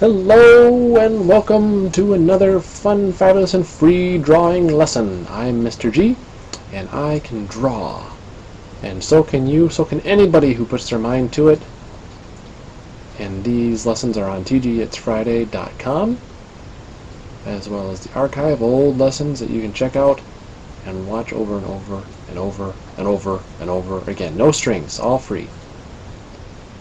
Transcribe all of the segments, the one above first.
Hello and welcome to another fun, fabulous, and free drawing lesson. I'm Mr. G, and I can draw. And so can you, so can anybody who puts their mind to it. And these lessons are on TAGArtCo, as well as the archive of old lessons that you can check out and watch over and over and over and over and over again. No strings, all free.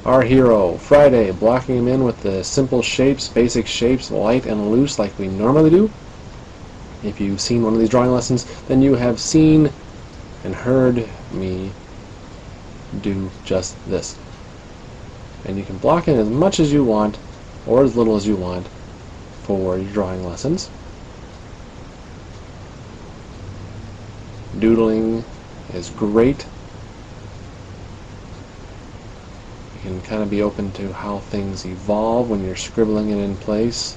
Our hero, Friday, blocking him in with the simple shapes, basic shapes, light and loose like we normally do. If you've seen one of these drawing lessons, then you have seen and heard me do just this. And you can block in as much as you want, or as little as you want, for your drawing lessons. Doodling is great. You can kind of be open to how things evolve when you're scribbling it in place.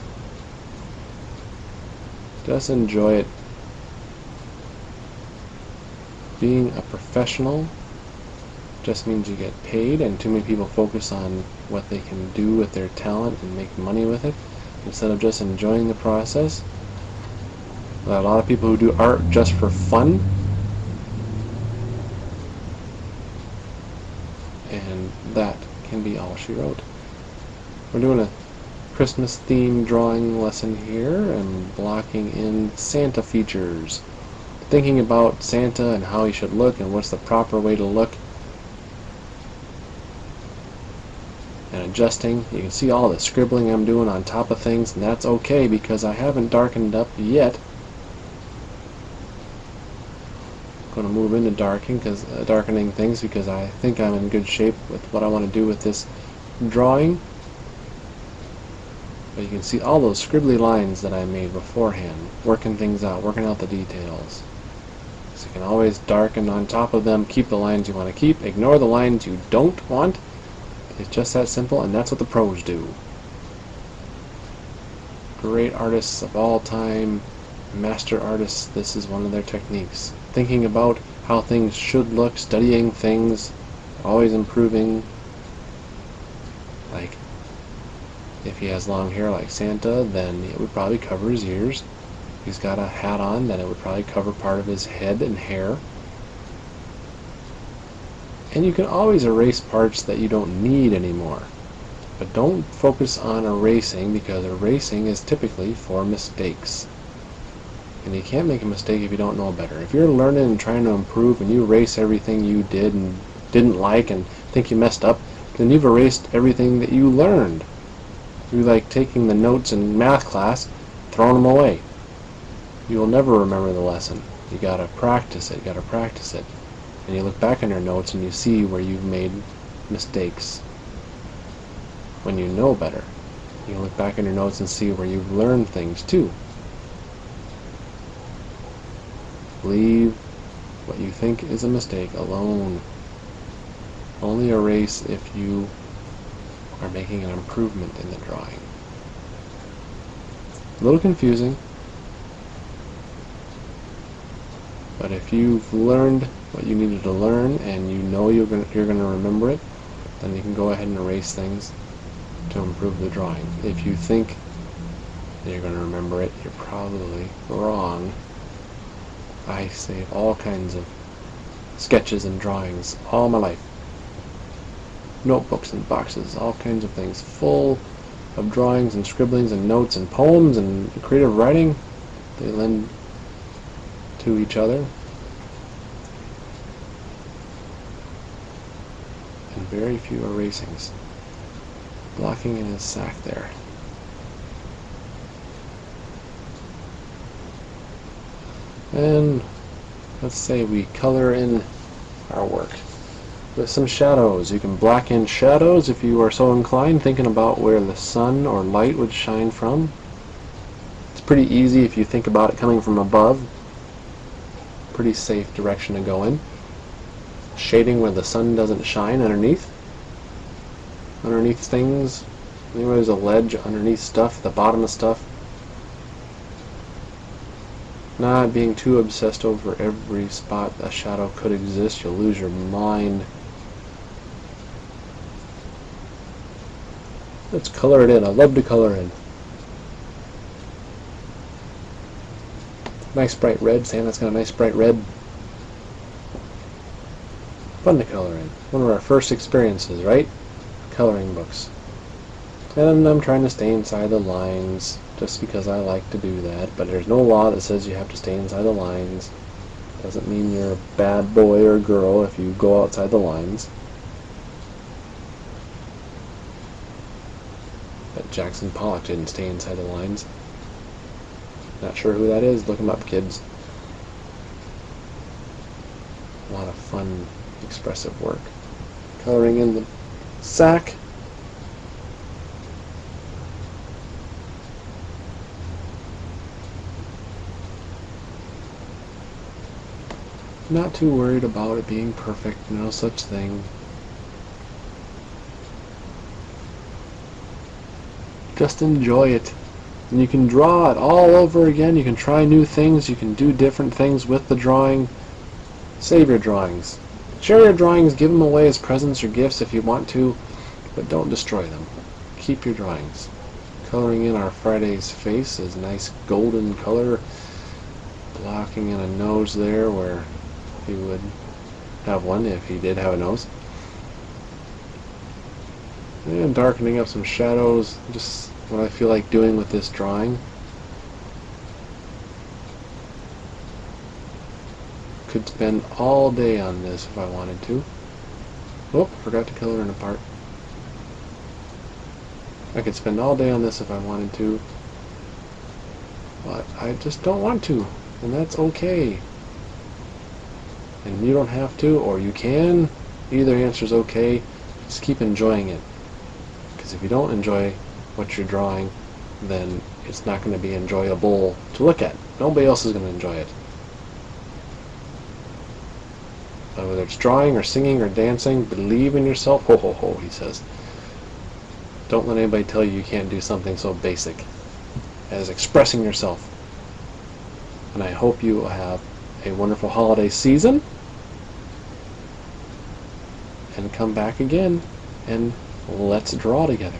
Just enjoy it. Being a professional just means you get paid, and too many people focus on what they can do with their talent and make money with it instead of just enjoying the process. A lot of people who do art just for fun, and that can be all she wrote. We're doing a Christmas themed drawing lesson here and blocking in Santa features. Thinking about Santa and how he should look and what's the proper way to look. And adjusting. You can see all the scribbling I'm doing on top of things, and that's okay because I haven't darkened up yet. I'm going to move into darkening things because I think I'm in good shape with what I want to do with this drawing. But you can see all those scribbly lines that I made beforehand, working things out, working out the details. So you can always darken on top of them, keep the lines you want to keep, ignore the lines you don't want. It's just that simple, and that's what the pros do. Great artists of all time, master artists, this is one of their techniques. Thinking about how things should look, studying things, always improving. Like, if he has long hair like Santa, then it would probably cover his ears. If he's got a hat on, then it would probably cover part of his head and hair. And you can always erase parts that you don't need anymore. But don't focus on erasing, because erasing is typically for mistakes. And you can't make a mistake if you don't know better. If you're learning and trying to improve and you erase everything you did and didn't like and think you messed up, then you've erased everything that you learned. You like taking the notes in math class, throwing them away. You will never remember the lesson. You gotta practice it, And you look back on your notes and you see where you've made mistakes. When you know better, you look back on your notes and see where you've learned things too. Leave what you think is a mistake alone. Only erase if you are making an improvement in the drawing. A little confusing, but if you've learned what you needed to learn and you know you're going to remember it, then you can go ahead and erase things to improve the drawing. If you think that you're going to remember it, you're probably wrong. I save all kinds of sketches and drawings all my life. Notebooks and boxes, all kinds of things, full of drawings and scribblings and notes and poems and creative writing. They lend to each other. And very few erasings. Blocking in his sack there. And let's say we color in our work with some shadows. You can black in shadows if you are so inclined, thinking about where the sun or light would shine from. It's pretty easy if you think about it coming from above. Pretty safe direction to go in. Shading where the sun doesn't shine underneath things. Anywhere there's a ledge underneath stuff, the bottom of stuff. Not being too obsessed over every spot a shadow could exist. You'll lose your mind. Let's color it in. I love to color in. Nice bright red. Santa's got a nice bright red. Fun to color in. One of our first experiences, right? Coloring books. And I'm trying to stay inside the lines just because I like to do that. But there's no law that says you have to stay inside the lines. Doesn't mean you're a bad boy or girl if you go outside the lines. But Jackson Pollock didn't stay inside the lines. Not sure who that is. Look him up, kids. A lot of fun, expressive work. Coloring in the sack. Not too worried about it being perfect, no such thing. Just enjoy it. And you can draw it all over again. You can try new things. You can do different things with the drawing. Save your drawings. Share your drawings. Give them away as presents or gifts if you want to, but don't destroy them. Keep your drawings. Coloring in our Friday's face is nice golden color. Blocking in a nose there where he would have one if he did have a nose. And darkening up some shadows, just what I feel like doing with this drawing. Could spend all day on this if I wanted to. Oh, forgot to color in a part. I could spend all day on this if I wanted to, but I just don't want to, and that's okay. And you don't have to, or you can. Either answer is okay. Just keep enjoying it. Because if you don't enjoy what you're drawing, then it's not going to be enjoyable to look at. Nobody else is going to enjoy it. Whether it's drawing or singing or dancing, believe in yourself. Ho ho ho, he says. Don't let anybody tell you you can't do something so basic as expressing yourself. And I hope you will have a wonderful holiday season and come back again and let's draw together.